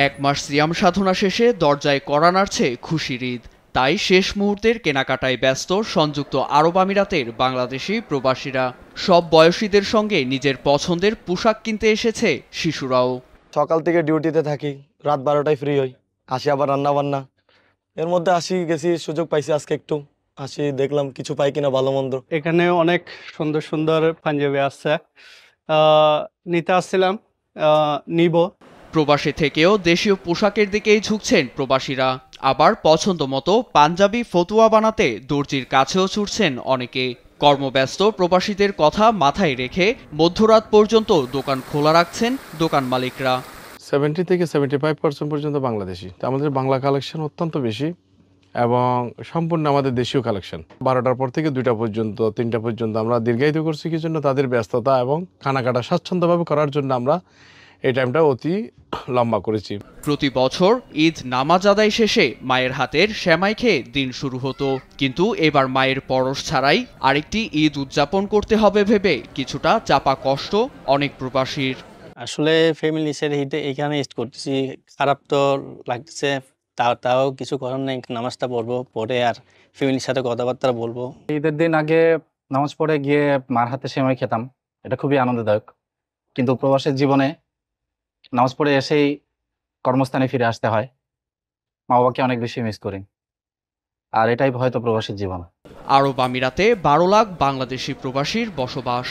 এক মাস সিয়াম সাধনা শেষে দরজায় কড়া নাড়ছে খুশির ঈদ। তাই শেষ মুহূর্তের কেনাকাটায় ব্যস্ত সংযুক্ত আরব আমিরাতের বাংলাদেশি প্রবাসীরা। সব বয়সীদের সঙ্গে নিজের পছন্দের পোশাক কিনতে এসেছে শিশুরাও। সকাল থেকে ডিউটিতে থাকি, রাত 12টায় ফ্রি হই, আসি আবার রান্না বান্না, এর মধ্যে গেছি, সুযোগ পাইছি আজকে একটু দেখলাম কিছু পাই কিনা ভালো মন্দ। এখানে অনেক সুন্দর সুন্দর পাঞ্জাবি আছে, নিতে আসছিলাম, নিব। প্রবাসী থেকেও দেশীয় পোশাকের দিকেই ঝুঁকছেন প্রবাসীরা। আবার পছন্দ মতো পাঞ্জাবি ফতুয়া বানাতে দর্জির কাছেও ছুটছেন অনেকে। কর্মব্যস্ত প্রবাসীদের কথা মাথায় রেখে মধ্যরাত পর্যন্ত দোকান খোলা রাখছেন দোকান মালিকরা। 70 থেকে 75% পর্যন্ত বাংলাদেশি। আমাদের বাংলা কালেকশন অত্যন্ত বেশি এবং সম্পূর্ণ আমাদের দেশীয় কালেকশন। 12টার পর থেকে 2টা পর্যন্ত 3টা পর্যন্ত আমরা দীর্ঘায়িত করছি কি জন্য, তাদের ব্যস্ততা এবং কেনাকাটা স্বাচ্ছন্দ্যভাবে করার জন্য আমরা এই টাইমটা অতি লম্বা করেছি। প্রতি বছর ঈদ নামাজ আদায় শেষে মায়ের হাতের সেমাই খেয়ে দিন শুরু হতো, কিন্তু এবার মায়ের পরশ ছাড়াই আরেকটি ঈদ উদযাপন করতে হবে ভেবে কিছুটা চাপা কষ্ট অনেক প্রবাসীর। আসলে ফ্যামিলি ছেড়ে এখানে ঈদ করতেছি, খারাপ তো লাগতেছে, তাও কিছু করার নেই। নামাজটা পড়বো, পড়ে আর ফ্যামিলির সাথে কথাবার্তা বলবো। ঈদের দিন আগে নামাজ পড়ে গিয়ে মার হাতে সেমাই খেতাম, এটা খুবই আনন্দদায়ক। কিন্তু প্রবাসের জীবনে নামাজ পড়ে এসেই কর্মস্থানে ফিরে আসতে হয়, মা বাবাকে অনেক বেশি মিস করি, আর এটাই হয়তো প্রবাসের জীবন। আরব আমিরাতে 12 লাখ বাংলাদেশি প্রবাসীর বসবাস।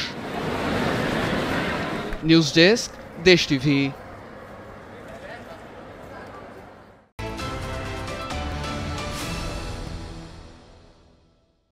নিউজ ডেস্ক, দেশ টিভি।